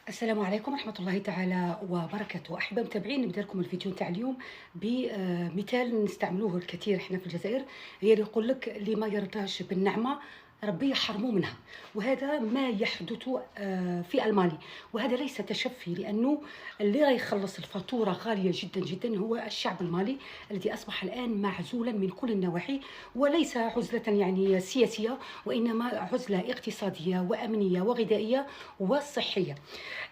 السلام عليكم ورحمة الله تعالى وبركاته. أحبة متابعين، نبدأ لكم الفيديو نتاع اليوم بمثال نستعملوه الكثير احنا في الجزائر. هي اللي يقول لك اللي ما يرضاش بالنعمة ربي يحرمه منها، وهذا ما يحدث في المالي. وهذا ليس تشفي، لأنه اللي راح يخلص الفاتورة غالية جدا جدا هو الشعب المالي، الذي أصبح الآن معزولا من كل النواحي، وليس عزلة يعني سياسية، وإنما عزلة اقتصادية وأمنية وغذائية وصحية.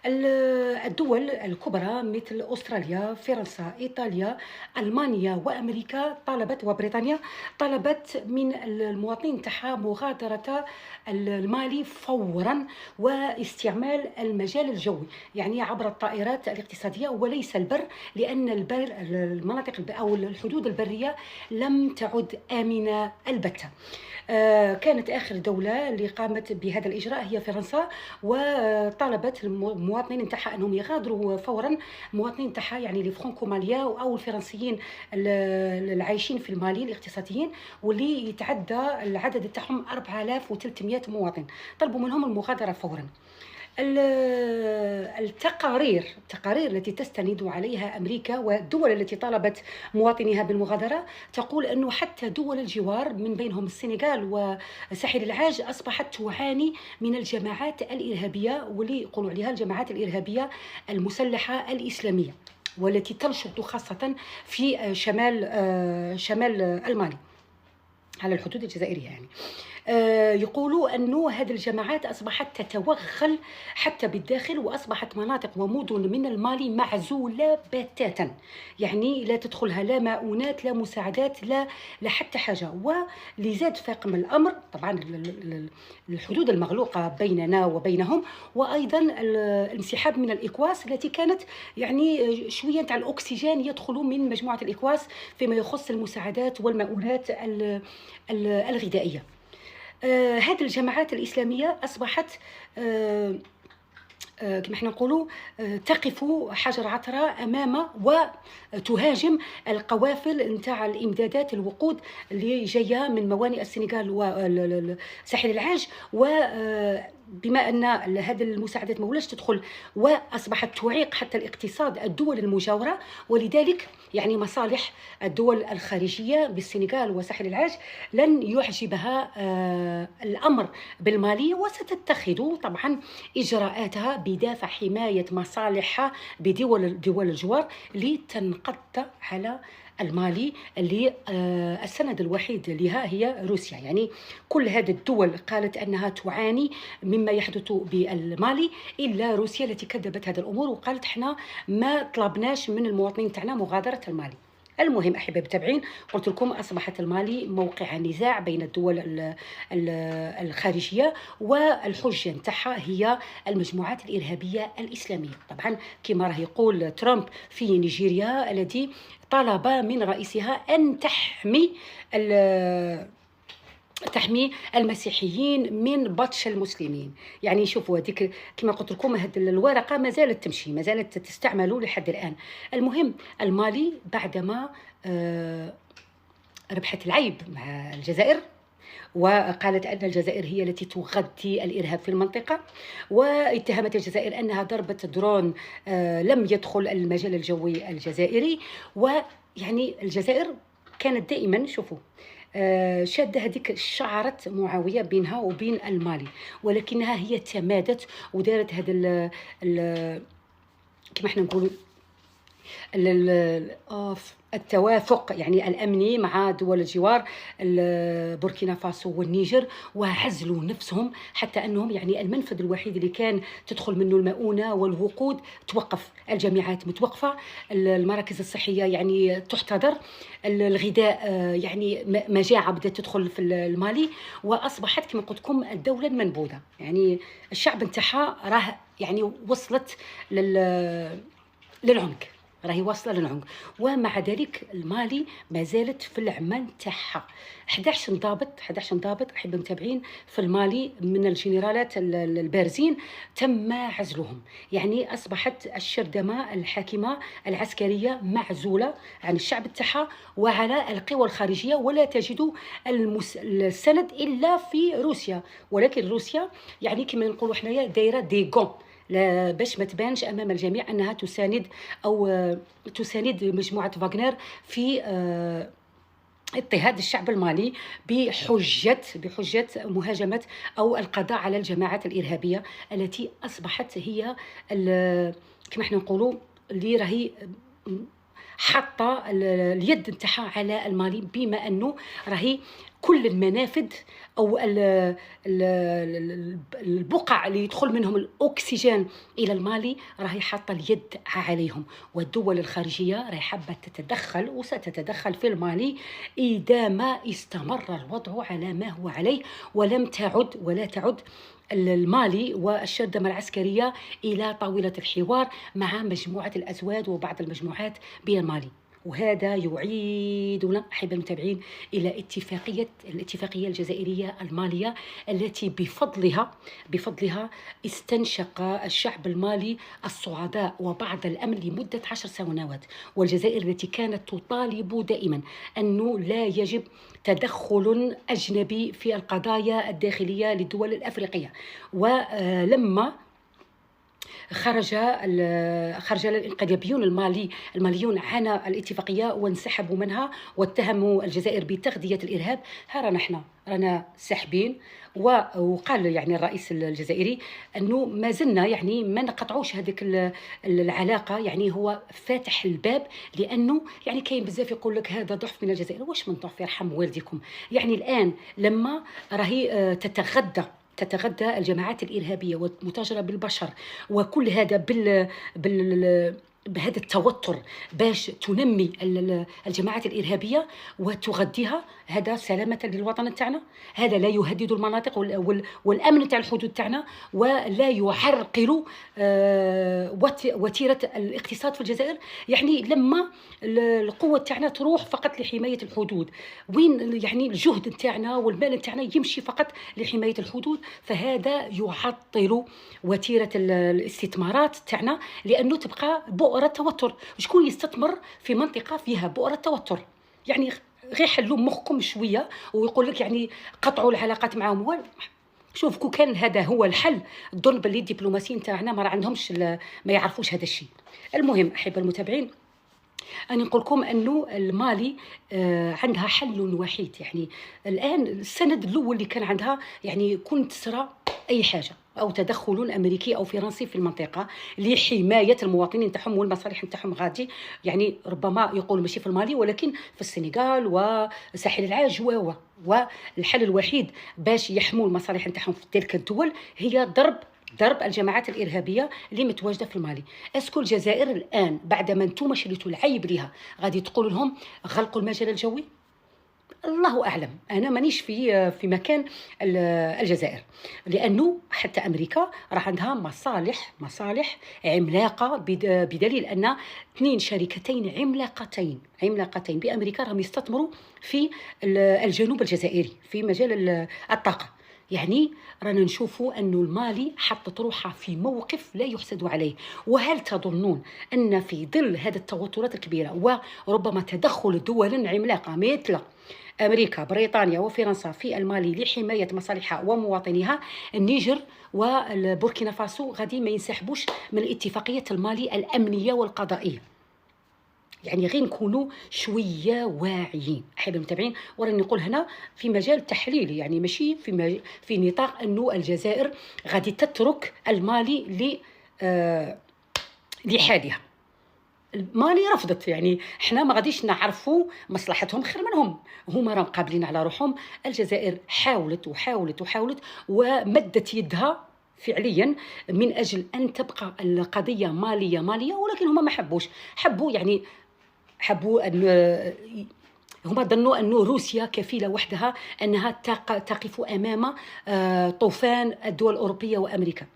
الدول الكبرى مثل أستراليا، فرنسا، إيطاليا، ألمانيا وأمريكا وبريطانيا طلبت من المواطنين تاعها مغادرة المالي فورا، واستعمال المجال الجوي يعني عبر الطائرات الاقتصادية وليس البر، لأن المناطق أو الحدود البرية لم تعد آمنة البتة. كانت آخر دولة اللي قامت بهذا الإجراء هي فرنسا، وطلبت المواطنين تاعها أنهم يغادروا فورا. المواطنين تاعها يعني لي فرانكو ماليا أو الفرنسيين العايشين في المالي الاقتصاديين، واللي يتعدى العدد تاعهم 4300 مواطن، طلبوا منهم المغادرة فورا. التقارير التي تستند عليها أمريكا والدول التي طالبت مواطنيها بالمغادرة تقول أنه حتى دول الجوار من بينهم السنغال وساحل العاج أصبحت تعاني من الجماعات الإرهابية، واللي يقولوا عليها الجماعات الإرهابية المسلحة الإسلامية، والتي تنشط خاصة في شمال المالي على الحدود الجزائرية يعني. يقولوا أنه هذه الجماعات أصبحت تتوغل حتى بالداخل، وأصبحت مناطق ومدن من المالي معزولة بتاتا، يعني لا تدخلها لا مؤونات لا مساعدات لا حتى حاجة. ولزاد فاقم الأمر طبعا الحدود المغلوقة بيننا وبينهم، وأيضا الانسحاب من الإكواس التي كانت يعني شوية على الأكسجين يدخل من مجموعة الإكواس فيما يخص المساعدات والمؤونات الغذائية. هذه الجماعات الإسلامية أصبحت كما احنا نقولوا تقف حجر عثرة أمام وتهاجم القوافل نتاع الإمدادات الوقود اللي جاية من موانئ السنغال وساحل العاج. بما أن هذه المساعدات ما ولاش تدخل، وأصبحت تعيق حتى الاقتصاد الدول المجاورة، ولذلك يعني مصالح الدول الخارجية بالسنغال وساحل العاج لن يعجبها الأمر بالمالي، وستتخذ طبعا إجراءاتها بدافع حماية مصالحها بدول الجوار لتنقض على المالي، اللي السند الوحيد لها هي روسيا. يعني كل هذه الدول قالت أنها تعاني مما يحدث بالمالي، إلا روسيا التي كذبت هذه الأمور وقالت احنا ما طلبناش من المواطنين تاعنا مغادرة المالي. المهم أحبة المتابعين، قلت لكم أصبحت المالي موقع نزاع بين الدول الخارجية، والحجة نتاعها هي المجموعات الإرهابية الإسلامية. طبعا كما راه يقول ترامب في نيجيريا الذي طلب من رئيسها أن تحمي المسيحيين من بطش المسلمين. يعني شوفوا هذيك كما قلت لكم هذه الورقه ما زالت تمشي، ما زالت تستعمل لحد الان. المهم المالي بعدما ربحت العيب مع الجزائر، وقالت أن الجزائر هي التي تغذي الإرهاب في المنطقة، واتهمت الجزائر أنها ضربت درون لم يدخل المجال الجوي الجزائري. ويعني الجزائر كانت دائما شوفوا شادة هذيك شعرة معاوية بينها وبين المالي، ولكنها هي تمادت ودارت هذا كما احنا نقولوا التوافق يعني الأمني مع دول الجوار بوركينا فاسو والنيجر، وعزلوا نفسهم حتى أنهم يعني المنفذ الوحيد اللي كان تدخل منه المؤونة والوقود توقف، الجامعات متوقفة، المراكز الصحية يعني تحتضر، الغذاء يعني مجاعة بدأت تدخل في المالي، وأصبحت كما قلت لكم الدولة المنبوذة. يعني الشعب نتاعها راه يعني وصلت للعنق، راهي واصله للعنق. ومع ذلك المالي ما زالت في العمل تاعها. 11 ضابط احب المتابعين في المالي من الجنرالات البارزين تم عزلهم. يعني اصبحت الشرذمه الحاكمه العسكريه معزوله عن الشعب تاعها وعلى القوى الخارجيه، ولا تجد السند الا في روسيا. ولكن روسيا يعني كما نقولوا حنايا دايره دي غون، باش ما تبانش امام الجميع انها تساند او تساند مجموعه فاغنر في اضطهاد الشعب المالي بحجة مهاجمة أو القضاء على الجماعات الإرهابية التي أصبحت هي كما احنا نقولوا اللي راهي حاطه اليد نتاعها على المالي، بما انه راهي كل المنافذ او البقع اللي يدخل منهم الاكسجين الى المالي راهي حاطه اليد عليهم، والدول الخارجيه راهي حابه تتدخل وستتدخل في المالي اذا ما استمر الوضع على ما هو عليه ولا تعد المالي والشرذمة العسكرية إلى طاولة الحوار مع مجموعة الأزواج وبعض المجموعات بالمالي. وهذا يعيدنا أحب المتابعين إلى الاتفاقية الجزائرية المالية التي بفضلها استنشق الشعب المالي الصعداء وبعض الأمن لمدة 10 سنوات. والجزائر التي كانت تطالب دائما أنه لا يجب تدخل أجنبي في القضايا الداخلية للدول الأفريقية، ولما خرج الانقلابيون الماليون عن الاتفاقية وانسحبوا منها واتهموا الجزائر بتغذية الإرهاب، رانا ساحبين. وقال يعني الرئيس الجزائري أنه ما زلنا يعني ما نقطعوش هذيك العلاقة، يعني هو فاتح الباب، لأنه يعني كاين بزاف يقول لك هذا ضعف من الجزائر. واش من ضعف؟ يرحم والديكم. يعني الآن لما راهي تتغذى الجماعات الإرهابية والمتاجرة بالبشر وكل هذا بهذا التوتر باش تنمي الجماعات الإرهابية وتغذيها، هذا سلامة للوطن تاعنا، هذا لا يهدد المناطق والأمن تاع الحدود تاعنا، ولا يعرقل وتيرة الاقتصاد في الجزائر. يعني لما القوة تاعنا تروح فقط لحماية الحدود، وين يعني الجهد تاعنا والمال تاعنا يمشي فقط لحماية الحدود، فهذا يعطل وتيرة الاستثمارات تاعنا، لأنه تبقى بؤرة توتر. شكون يستثمر في منطقة فيها بؤرة توتر؟ يعني غير حلوا مخكم شوية ويقول لك يعني قطعوا العلاقات معهم. شوف كو كان هذا هو الحل، الظن باللي الدبلوماسيين تاعنا ما عندهمش ما يعرفوش هذا الشيء. المهم أحب المتابعين أنا نقول لكم أنه المالي عندها حل وحيد. يعني الآن السند الأول اللي كان عندها يعني كنت تسرى أي حاجة أو تدخل أمريكي أو فرنسي في المنطقة لحماية المواطنين تاعهم والمصالح تاعهم غادي، يعني ربما يقول ماشي في المالي ولكن في السنغال وساحل العاج والحل الوحيد باش يحموا المصالح تاعهم في تلك الدول هي ضرب الجماعات الإرهابية اللي متواجدة في المالي. اسكو الجزائر الآن بعد ما انتم شريتوا العيب لها غادي تقولوا لهم غلقوا المجال الجوي؟ الله أعلم، أنا مانيش في مكان الجزائر، لأنه حتى أمريكا راح عندها مصالح عملاقة، بدليل أن 2 شركتين عملاقتين بأمريكا راهم يستثمروا في الجنوب الجزائري في مجال الطاقة. يعني رانا نشوفوا أنه المالي حطت روحها في موقف لا يحسد عليه. وهل تظنون أن في ظل هذه التوترات الكبيرة وربما تدخل دول عملاقة مثل أمريكا بريطانيا وفرنسا في المالي لحماية مصالحها ومواطنيها، النيجر والبوركينا فاسو غادي ما ينسحبوش من اتفاقية المالي الأمنية والقضائية؟ يعني غير نكونوا شويه واعيين احب المتابعين. وراني نقول هنا في مجال تحليلي، يعني ماشي في نطاق انه الجزائر غادي تترك المالي لحالها. المالي رفضت، يعني احنا ما غاديش نعرفوا مصلحتهم خير منهم، هما راهم قابلين على روحهم. الجزائر حاولت ومدت يدها فعليا من اجل ان تبقى القضيه ماليه، ولكن هما ما حبوا أن هما ظنوا أن روسيا كفيلة وحدها أنها تقف أمام طوفان الدول الأوروبية وأمريكا.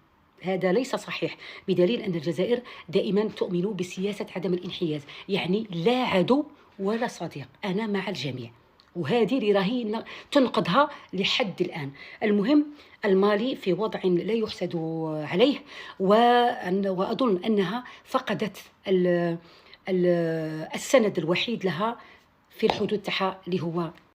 هذا ليس صحيح، بدليل أن الجزائر دائما تؤمن بسياسة عدم الانحياز، يعني لا عدو ولا صديق، أنا مع الجميع، وهذه اللي راهي تنقضها لحد الآن. المهم المالي في وضع لا يحسد عليه، وأظن أنها فقدت السند الوحيد لها في الحدود تاعها اللي هو